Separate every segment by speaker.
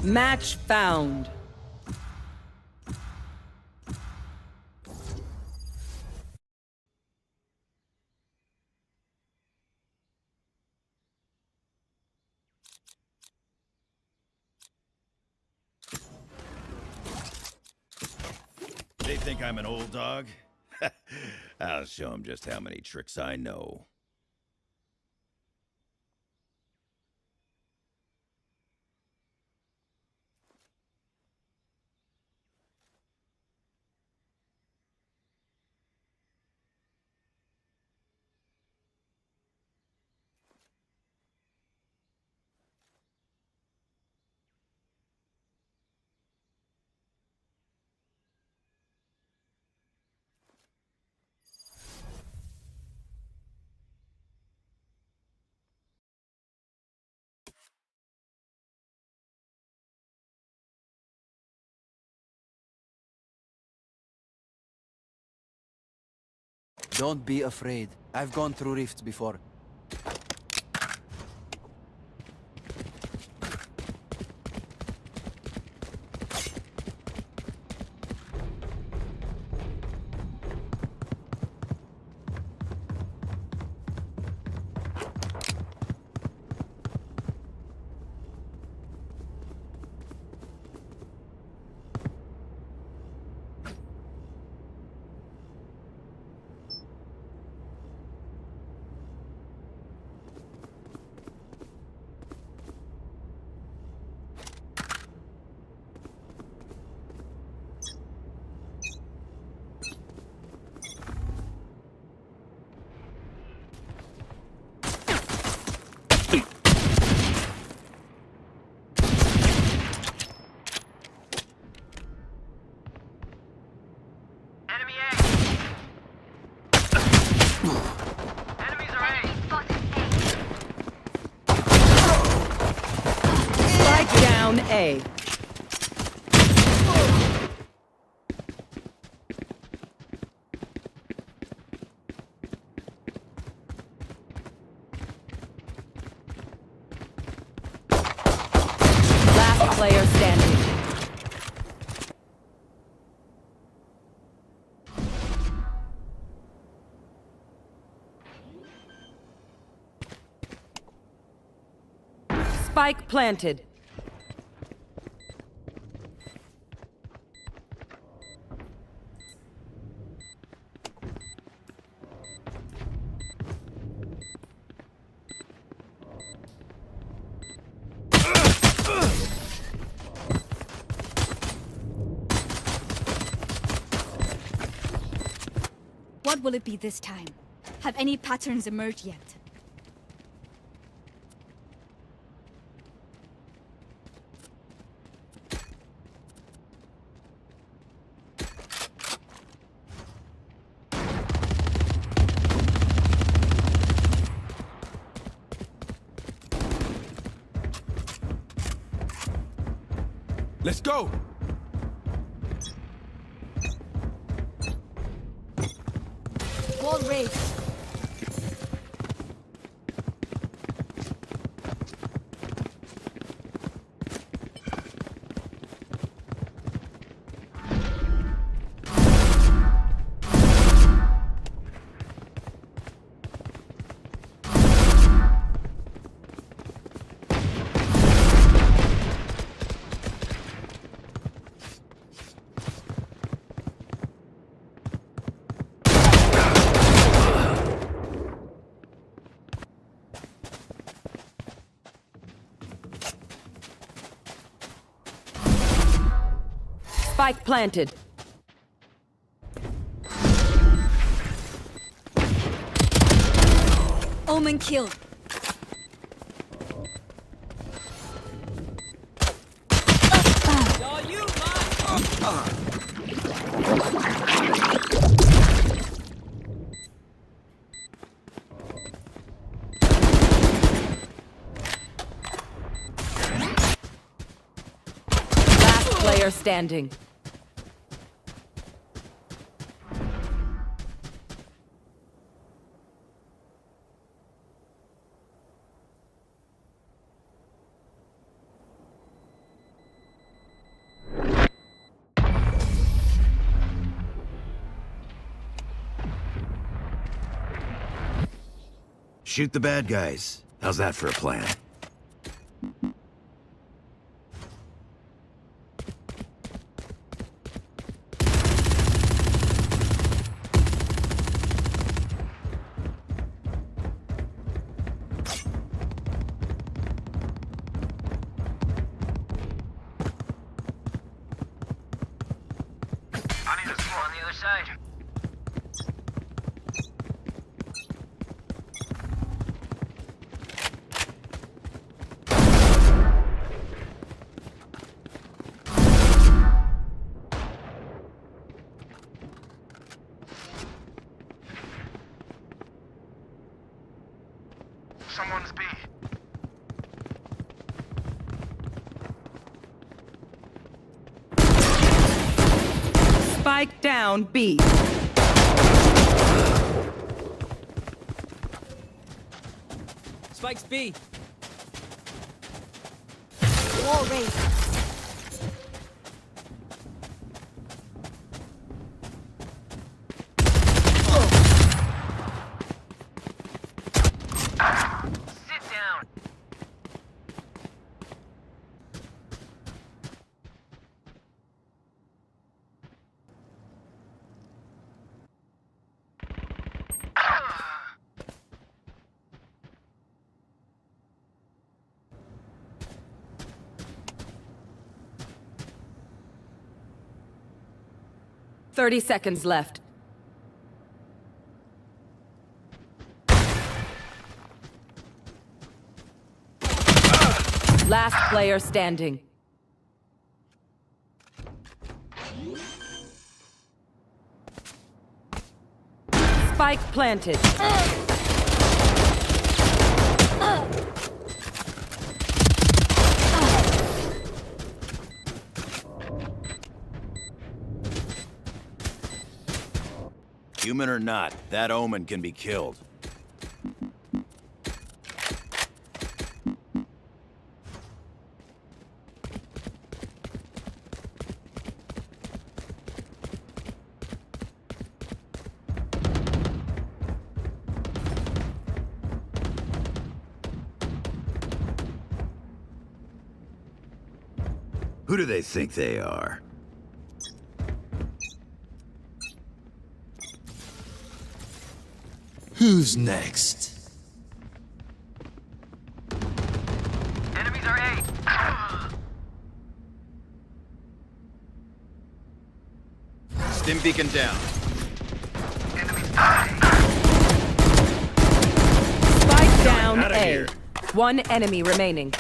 Speaker 1: Match found.
Speaker 2: They think I'm an old dog? I'll show them just how many tricks I know.
Speaker 3: Don't be afraid. I've gone through rifts before.
Speaker 1: Spike down A. Last player standing. Spike planted.
Speaker 4: What will it be this time? Have any patterns emerged yet?
Speaker 5: Let's go!
Speaker 4: Wall raised.
Speaker 1: Spike planted.
Speaker 4: Omen killed.
Speaker 1: Last player standing.
Speaker 2: Shoot the bad guys. How's that for a plan?
Speaker 6: I need a squad on the other side. Someone's B.
Speaker 1: Spike down B.
Speaker 3: Spike's B.
Speaker 4: Wall raised.
Speaker 6: Sit down.
Speaker 1: Thirty seconds left. Last player standing. Spike planted.
Speaker 2: Human or not, that Omen can be killed. Who do they think they are?
Speaker 5: Who's next?
Speaker 6: Enemies are A.
Speaker 2: Stim beacon down.
Speaker 6: Enemies
Speaker 1: Spike down
Speaker 2: Outta
Speaker 1: A.
Speaker 2: here.
Speaker 1: One enemy remaining.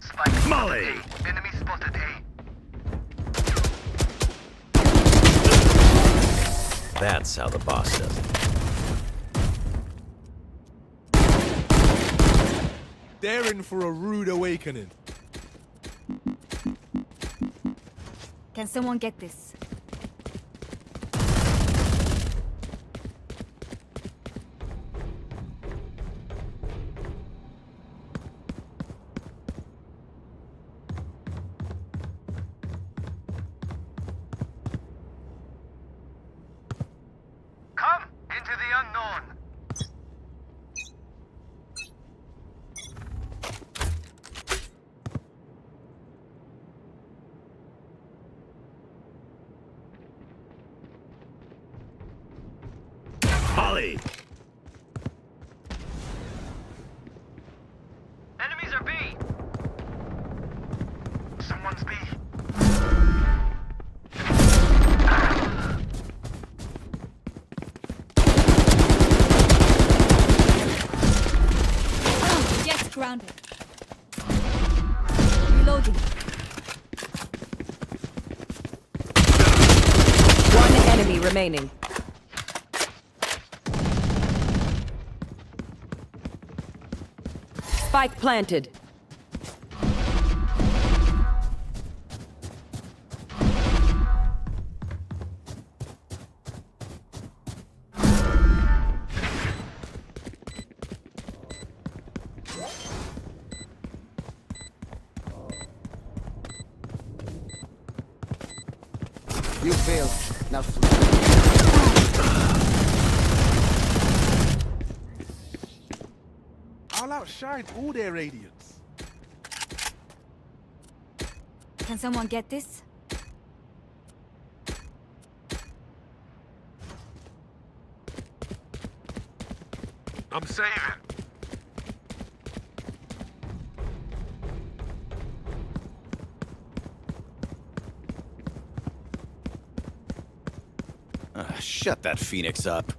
Speaker 6: Spike.
Speaker 2: Molly!
Speaker 6: Enemy spotted A.
Speaker 2: That's how the boss does it.
Speaker 5: They're in for a rude awakening.
Speaker 4: Can someone get this?
Speaker 6: Come into the unknown.
Speaker 2: Molly!
Speaker 6: Enemies are B. Someone's B.
Speaker 4: Jet's grounded. Reloading.
Speaker 1: One enemy remaining. Spike planted.
Speaker 3: You failed. Now
Speaker 5: outshine all their radiance.
Speaker 4: Can someone get this?
Speaker 6: I'm saving.
Speaker 2: Shut that Phoenix up.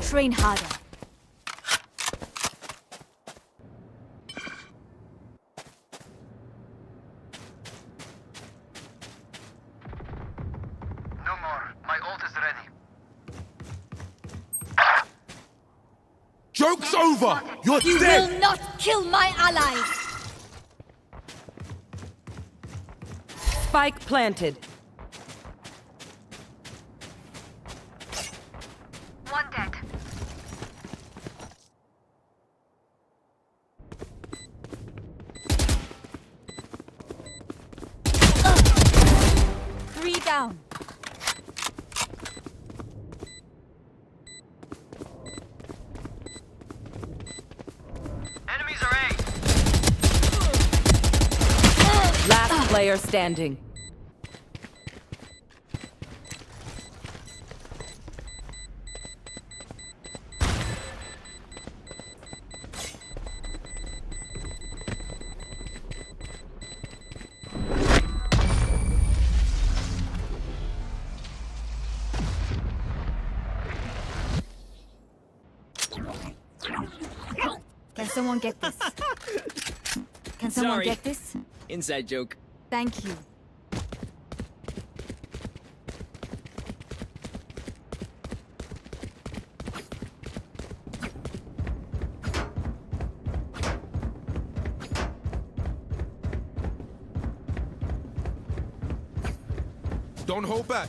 Speaker 4: Train harder.
Speaker 6: No more. My ult is ready.
Speaker 5: Joke's over! You're
Speaker 4: You
Speaker 5: dead!
Speaker 4: will not kill my allies!
Speaker 1: Spike planted.
Speaker 6: One dead.
Speaker 4: Three down.
Speaker 6: Enemies are A.
Speaker 1: Last player standing.
Speaker 4: Can someone get this? Can someone
Speaker 7: Sorry.
Speaker 4: get this?
Speaker 7: Inside joke.
Speaker 4: Thank you.
Speaker 5: Don't hold back.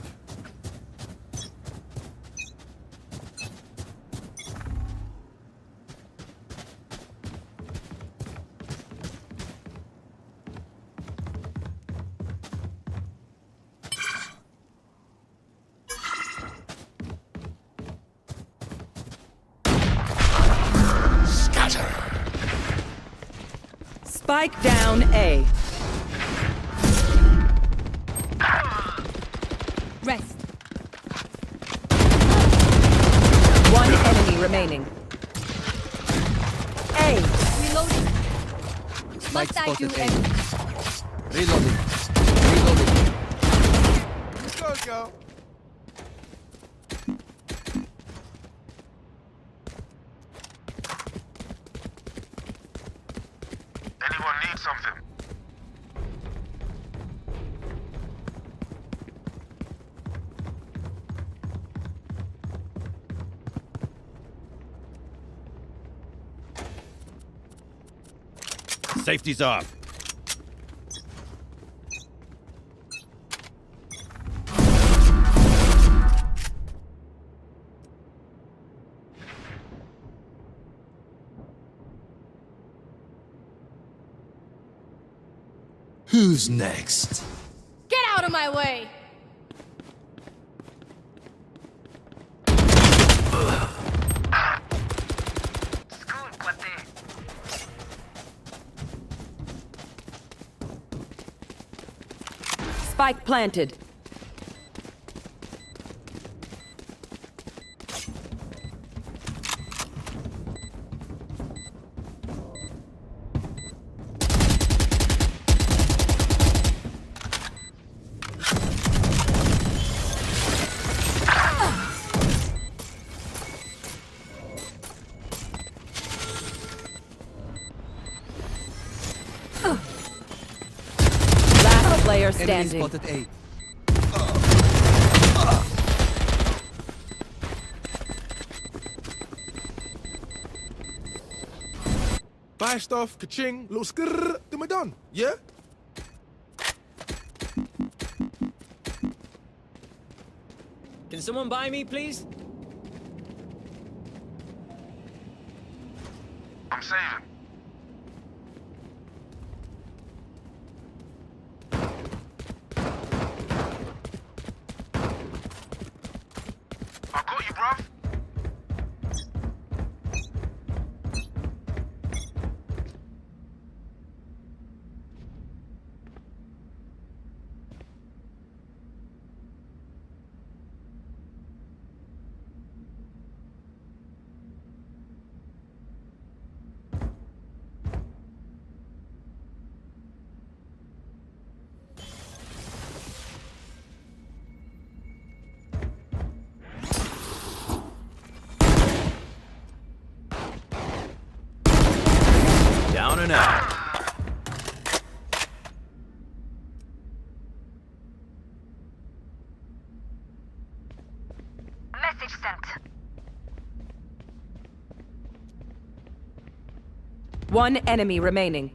Speaker 1: Spike down A.
Speaker 4: Rest.
Speaker 1: One enemy remaining. A.
Speaker 4: Reloading.
Speaker 3: Spike
Speaker 4: Must I do
Speaker 3: spotted A.
Speaker 4: everything?
Speaker 3: Reloading. Reloading.
Speaker 5: Go, go.
Speaker 6: Anyone need something?
Speaker 2: Safety's off.
Speaker 5: Who's next?
Speaker 4: Get out of my way!
Speaker 6: School, cuate.
Speaker 1: Spike planted. Last player
Speaker 3: Enemy
Speaker 1: standing.
Speaker 3: spotted A.
Speaker 5: Buy stuff, ka-ching, little skrrr, then we're done. Yeah?
Speaker 7: Can someone buy me, please?
Speaker 6: I'm saving. you, bruv.
Speaker 2: Down and out.
Speaker 6: Message sent.
Speaker 1: One enemy remaining.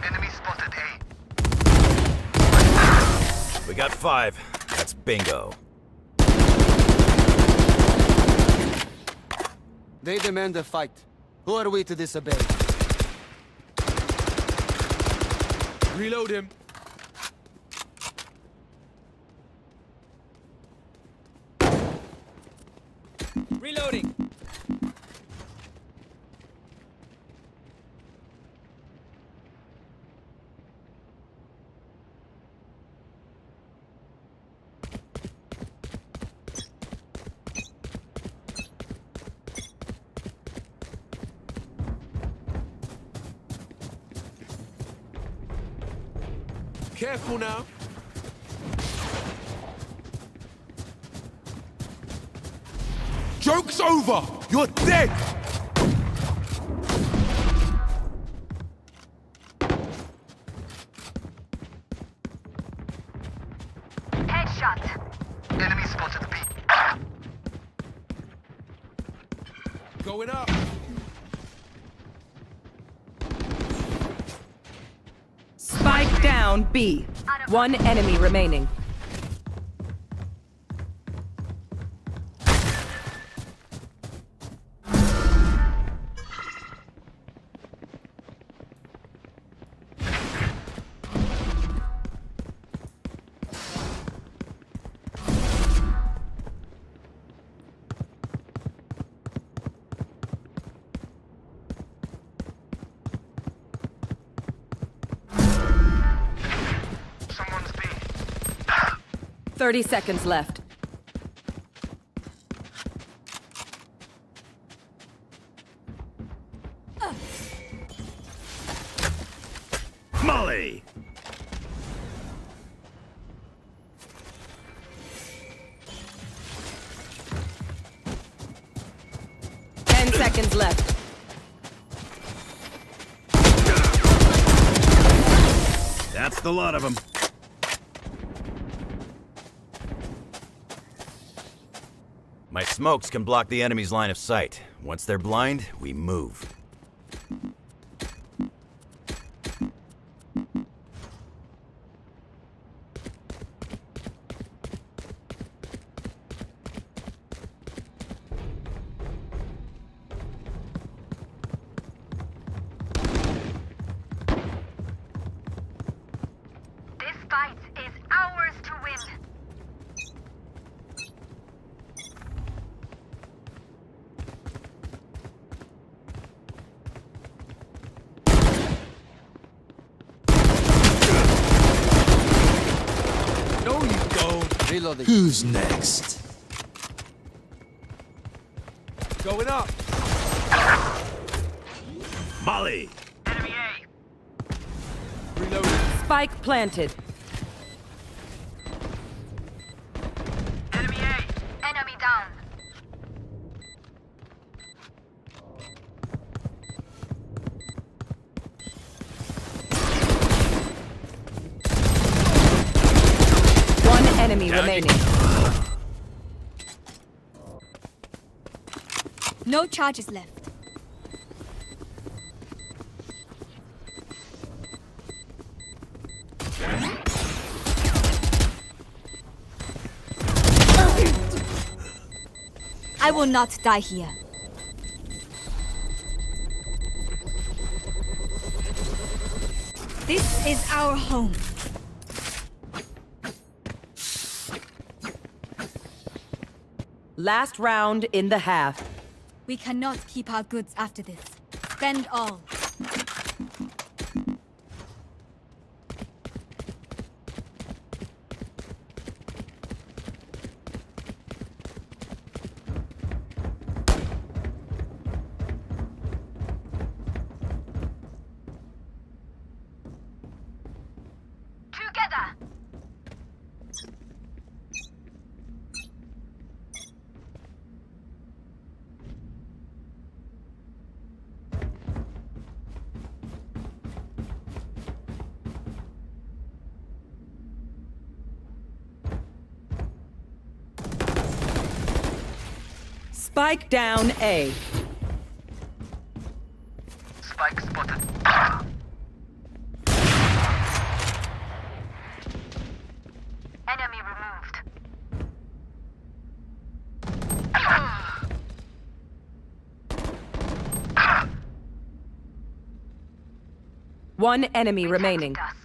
Speaker 6: Enemy spotted A.
Speaker 2: We got 5. That's bingo.
Speaker 3: They demand a fight. Who are we to disobey?
Speaker 5: Reload him.
Speaker 7: Reloading.
Speaker 5: Careful now. Joke's over! You're dead!
Speaker 6: Headshot. Enemy spotted B.
Speaker 5: Going up.
Speaker 1: Spike down B. One enemy remaining.
Speaker 6: Someone's B.
Speaker 1: 30 seconds left.
Speaker 2: Molly!
Speaker 1: Ten seconds left.
Speaker 2: That's the lot of them. My smokes can block the enemy's line of sight. Once they're blind, we move.
Speaker 6: This fight is ours to win.
Speaker 5: No, you don't.
Speaker 3: Reloading.
Speaker 8: Who's next?
Speaker 5: Going up.
Speaker 2: Molly!
Speaker 6: Enemy A.
Speaker 5: Reloading.
Speaker 1: Spike planted.
Speaker 6: Enemy A. Enemy down.
Speaker 1: One enemy remaining.
Speaker 4: No charges left. I will not die here. This is our home.
Speaker 1: Last round in the half.
Speaker 4: We cannot keep our goods after this. Spend all.
Speaker 6: Together.
Speaker 1: Spike down A.
Speaker 6: Spike spotted. Enemy removed.
Speaker 1: One enemy remaining.
Speaker 6: Dust.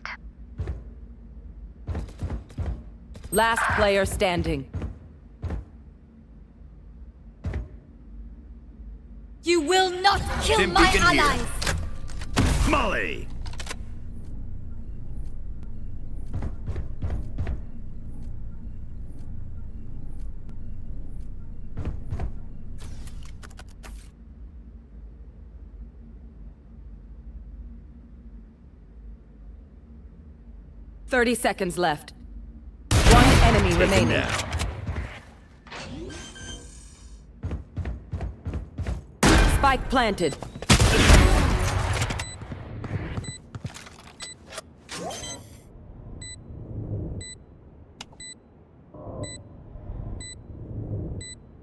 Speaker 1: Last player standing.
Speaker 4: You will not kill
Speaker 2: Stim
Speaker 4: my
Speaker 2: beacon here.
Speaker 4: allies!
Speaker 2: Molly!
Speaker 1: Thirty seconds left. One enemy
Speaker 2: Taken
Speaker 1: remaining.
Speaker 2: down.
Speaker 1: Spike planted.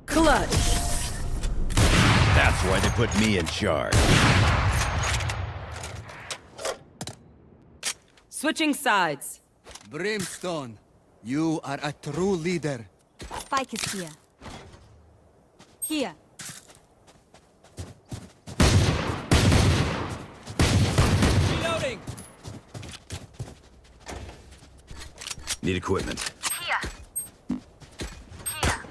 Speaker 1: Clutch.
Speaker 2: That's why they put me in charge.
Speaker 1: Switching sides.
Speaker 3: Brimstone, you are a true leader.
Speaker 4: Spike is here. Here.
Speaker 7: Reloading.
Speaker 2: Need equipment.
Speaker 6: Here. Here.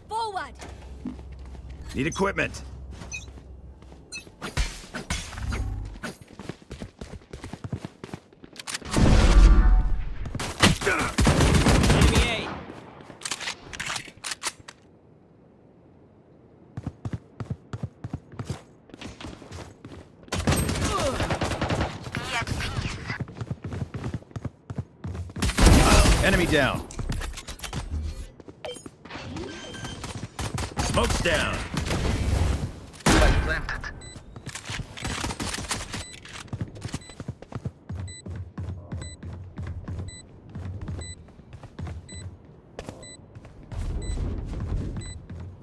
Speaker 4: Forward!
Speaker 2: Need equipment.
Speaker 7: Enemy A.
Speaker 6: Be at peace.
Speaker 2: Enemy down. Smoke's down.
Speaker 6: Spike planted.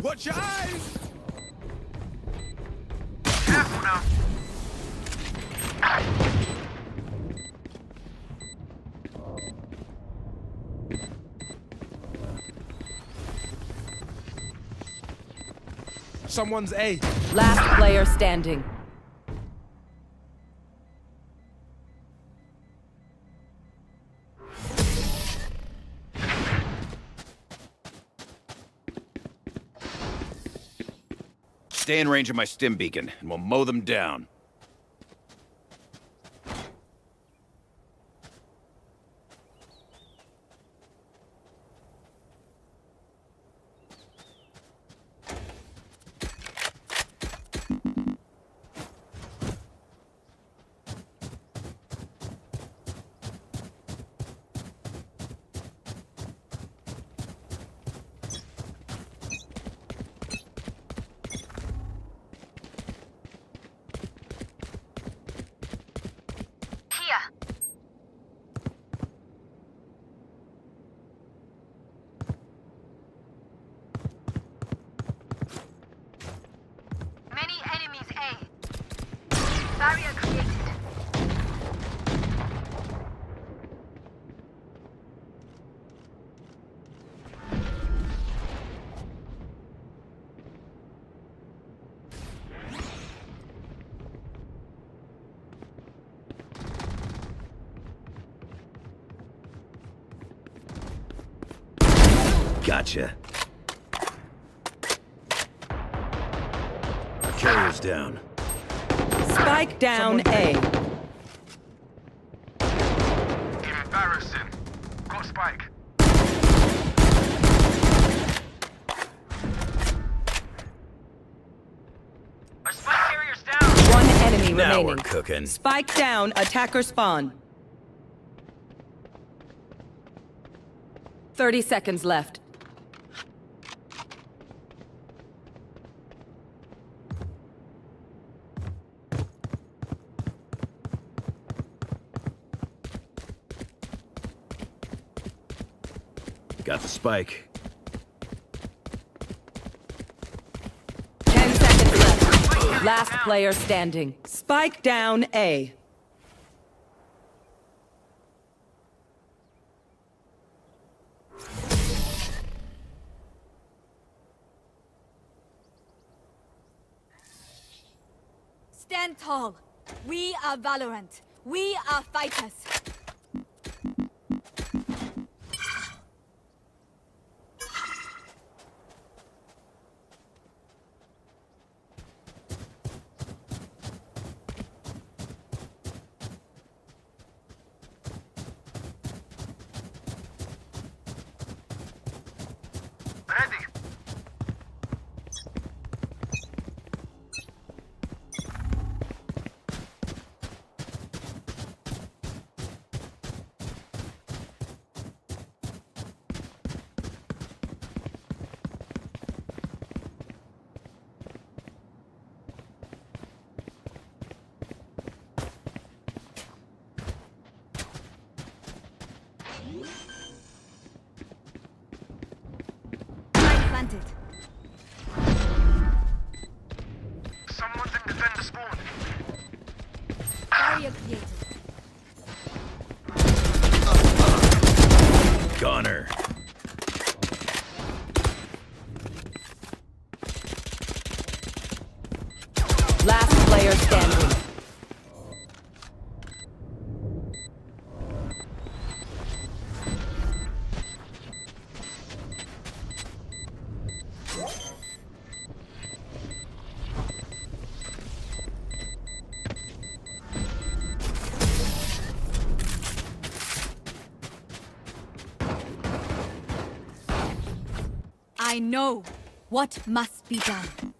Speaker 5: Watch your eyes!
Speaker 6: Careful now.
Speaker 5: Someone's A.
Speaker 1: Last player standing.
Speaker 2: Stay in range of my stim beacon, and we'll mow them down. Gotcha. Carrier's down.
Speaker 1: Spike down A.
Speaker 6: Embarrassing. Got spike. Our spike carrier's down.
Speaker 1: One enemy
Speaker 2: Now
Speaker 1: remaining.
Speaker 2: we're cooking.
Speaker 1: Spike down, attacker spawn. 30 seconds left.
Speaker 2: Got the spike.
Speaker 1: 10 seconds left. Last player standing. Spike down A.
Speaker 4: Stand tall. We are Valorant. We are fighters.
Speaker 6: Ready.
Speaker 4: Spike planted.
Speaker 6: Someone's in defender spawn.
Speaker 4: Barrier created.
Speaker 2: Goner.
Speaker 1: Last player standing.
Speaker 4: I know what must be done.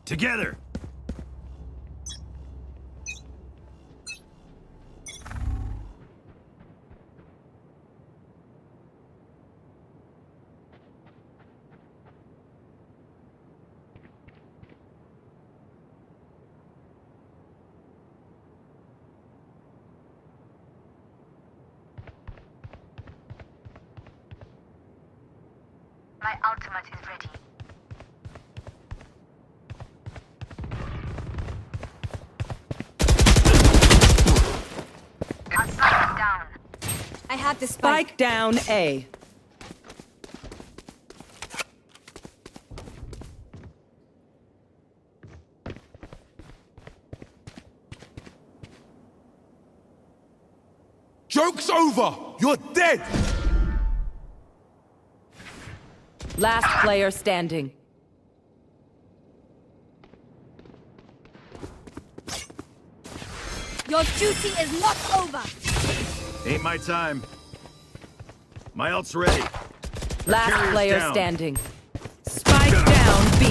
Speaker 2: Together.
Speaker 6: My ultimate is ready. Our spike is down.
Speaker 4: I have the spike.
Speaker 1: Spike down A.
Speaker 5: Joke's over. You're dead.
Speaker 1: Last player standing.
Speaker 4: Your duty is not over.
Speaker 2: Ain't my time. My ult's ready.
Speaker 1: Last
Speaker 2: Carrier's
Speaker 1: player
Speaker 2: down.
Speaker 1: standing. Spike down B.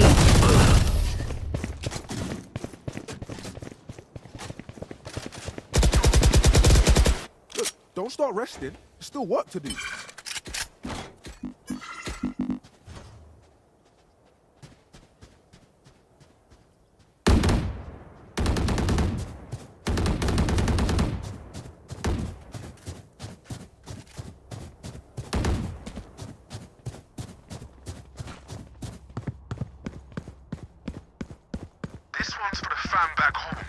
Speaker 5: Look, don't start resting. There's still work to do.
Speaker 6: This one's for the fam back home.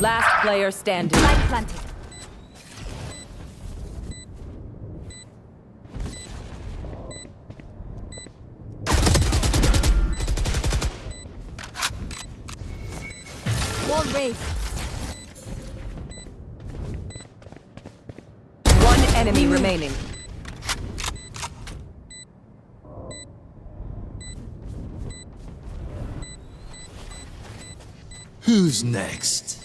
Speaker 1: Last player standing.
Speaker 4: Light planted. Wall raised.
Speaker 1: One enemy remaining.
Speaker 8: Who's next?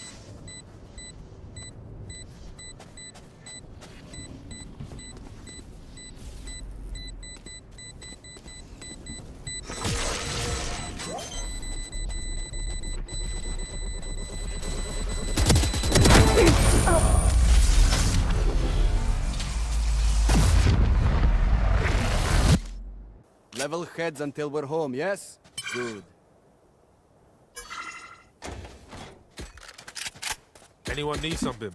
Speaker 3: Level heads until we're home, yes? Good.
Speaker 5: Anyone need something?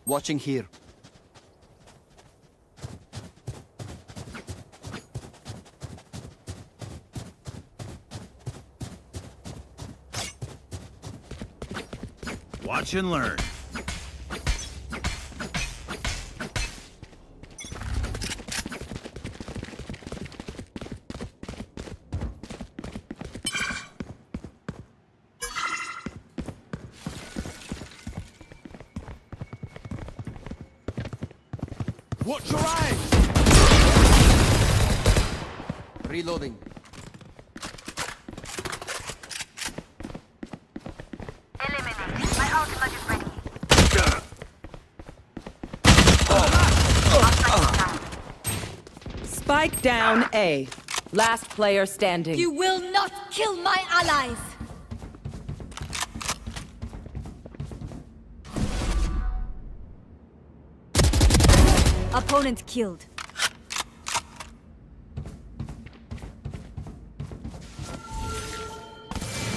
Speaker 3: Watching here.
Speaker 2: Watch and learn.
Speaker 5: Watch your eyes!
Speaker 3: Reloading.
Speaker 6: Eliminate. My ultimate is ready.
Speaker 1: Spike down A. Last player standing.
Speaker 4: You will not kill my allies. Opponent killed.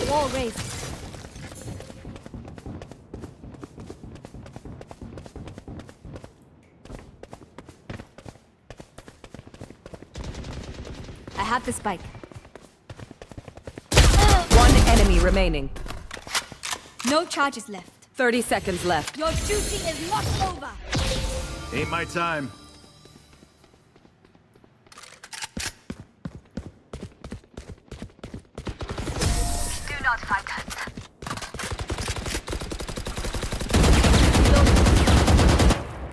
Speaker 4: Wall raised. I have the spike.
Speaker 1: One enemy remaining.
Speaker 4: No charges left.
Speaker 1: 30 seconds left.
Speaker 4: Your duty is not over.
Speaker 2: Ain't my time.
Speaker 6: Do not fight us.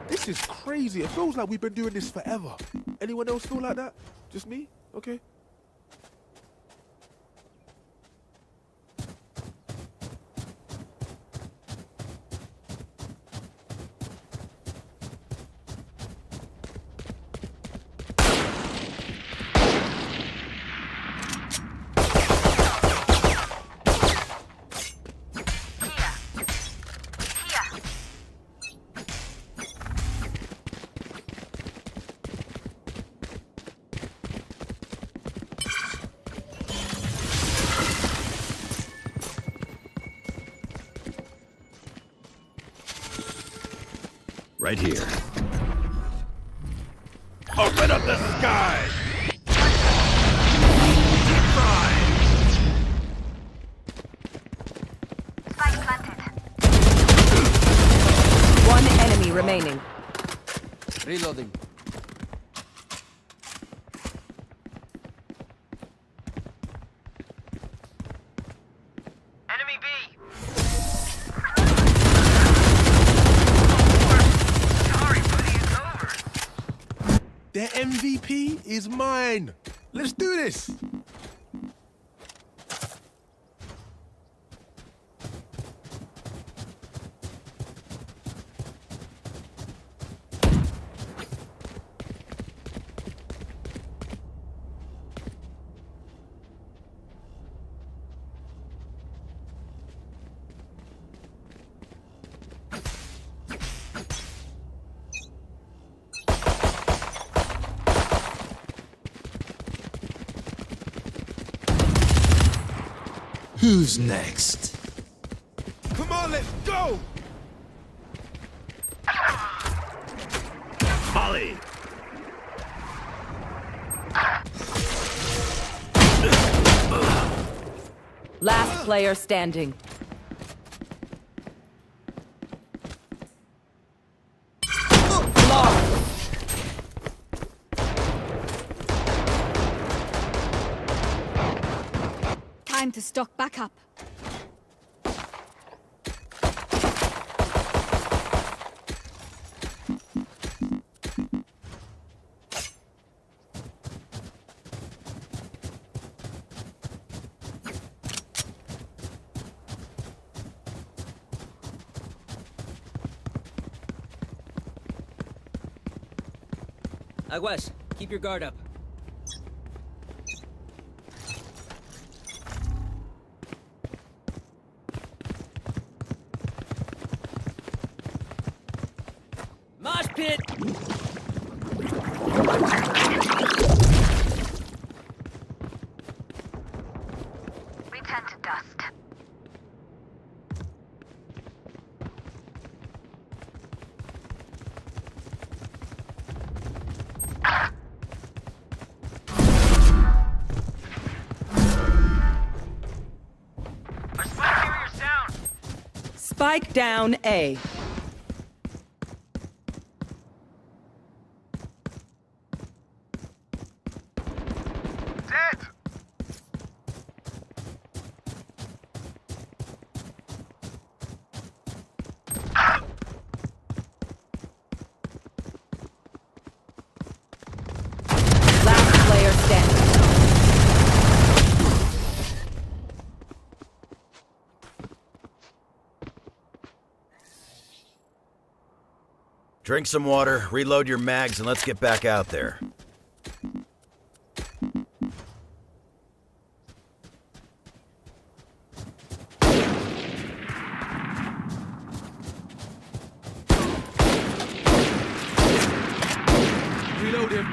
Speaker 5: This is crazy. It feels like we've been doing this forever. Anyone else feel like that? Just me? Okay.
Speaker 6: Here.
Speaker 2: Right here. Open up the sky!
Speaker 6: Spike planted.
Speaker 1: One enemy remaining.
Speaker 3: Reloading.
Speaker 6: Enemy B. Sorry, buddy, it's over.
Speaker 5: Their MVP is mine. Let's do this.
Speaker 8: Who's next?
Speaker 5: Come on, let's go.
Speaker 2: Holly!
Speaker 1: Last player standing.
Speaker 4: Time to stock back up.
Speaker 7: Aguas, keep your guard up. Mosh pit!
Speaker 6: We turn to dust. Our spike carrier's down.
Speaker 1: Spike down A.
Speaker 6: Dead.
Speaker 1: Last player standing.
Speaker 2: Drink some water, reload your mags, and let's get back out there.
Speaker 5: Reload him.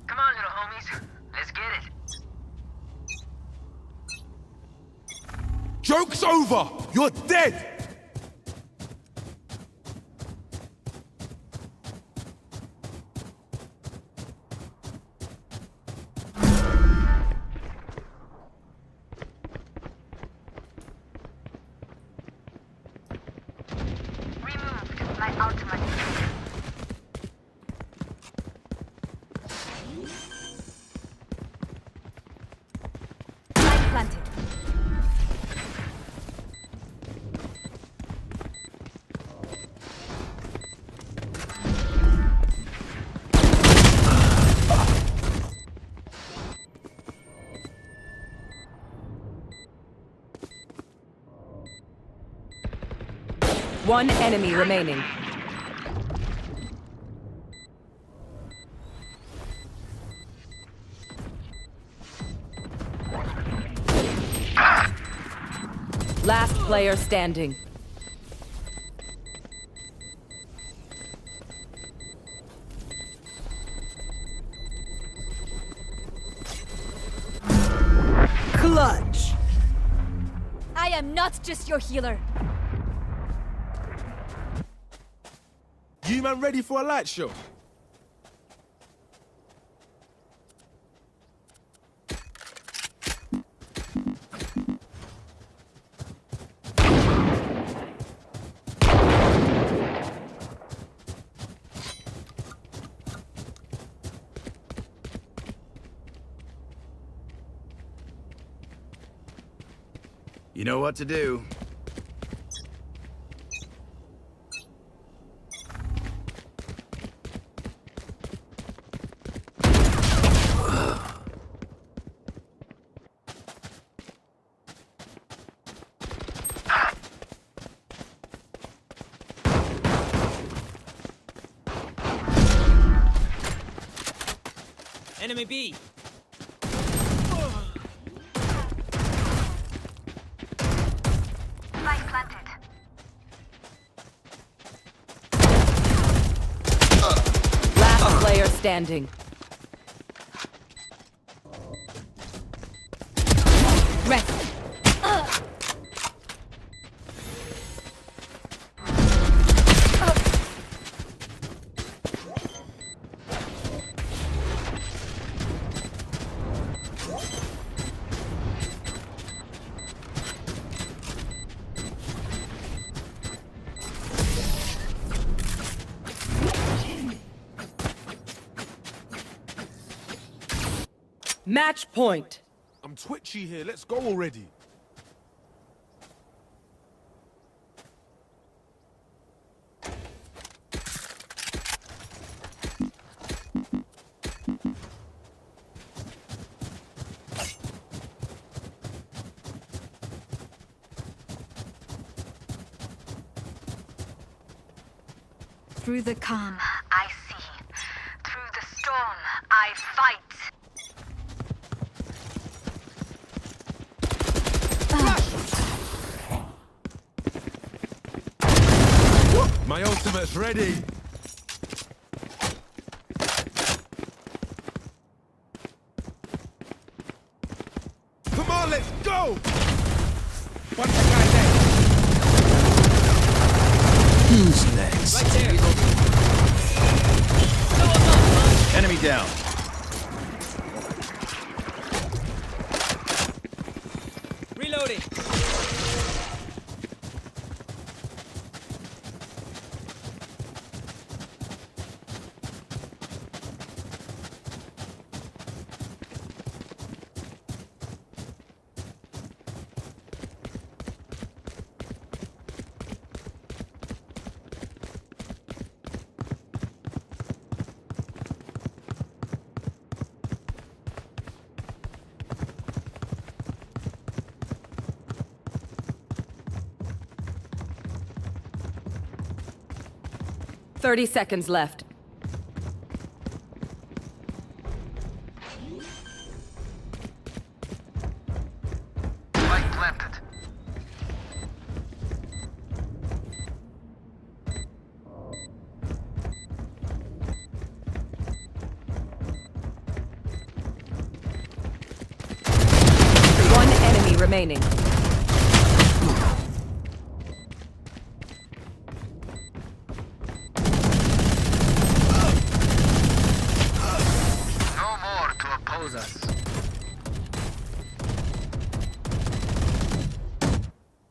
Speaker 6: Come on, little homies. Let's get it.
Speaker 5: Joke's over! You're dead!
Speaker 6: Removed my ultimate.
Speaker 4: Spike planted.
Speaker 1: One enemy remaining. Last player standing. Clutch.
Speaker 4: I am not just your healer.
Speaker 5: You man ready for a light show?
Speaker 2: You know what to do.
Speaker 7: Enemy B.
Speaker 6: Spike planted.
Speaker 1: Last player standing.
Speaker 4: Rest.
Speaker 1: Match point.
Speaker 5: I'm twitchy here. Let's go already.
Speaker 4: Through the calm,
Speaker 6: I see. Through the storm, I fight.
Speaker 8: My ultimate's ready.
Speaker 5: Come on, let's go! One guy there.
Speaker 8: Who's next?
Speaker 7: Right there. Fill 'em up.
Speaker 2: Enemy down.
Speaker 7: Reloading.
Speaker 1: Thirty seconds left.
Speaker 6: Light planted.
Speaker 1: One enemy remaining.
Speaker 6: No more to oppose us.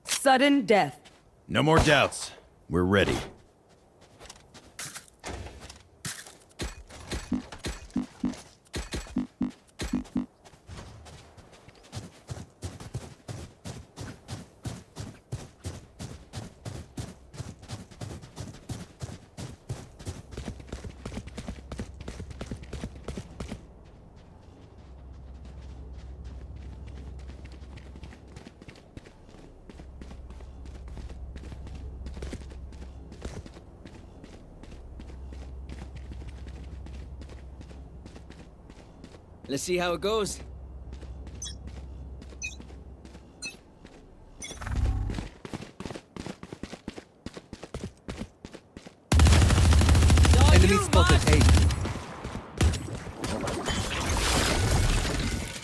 Speaker 1: Sudden death.
Speaker 2: No more doubts. We're ready.
Speaker 7: Let's see how it goes. Dog,
Speaker 3: Enemy
Speaker 7: you
Speaker 3: spotted
Speaker 7: must-
Speaker 3: A.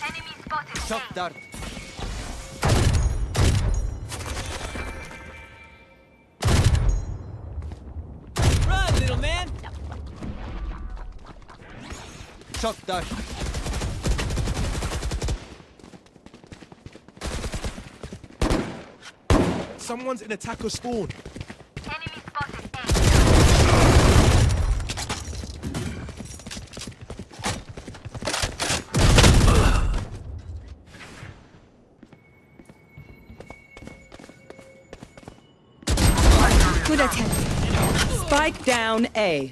Speaker 6: Enemy spotted.
Speaker 3: Shot dart.
Speaker 7: Run, little man.
Speaker 3: Shot dart.
Speaker 5: Someone's in attacker spawn.
Speaker 6: Enemy spotted. A.
Speaker 4: good attempt.
Speaker 1: Spike down A.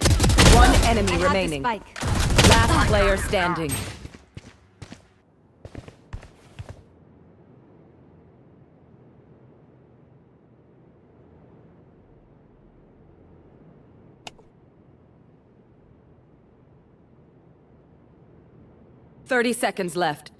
Speaker 1: One enemy
Speaker 4: I have the
Speaker 1: remaining.
Speaker 4: spike.
Speaker 1: Last player standing. "30 seconds left.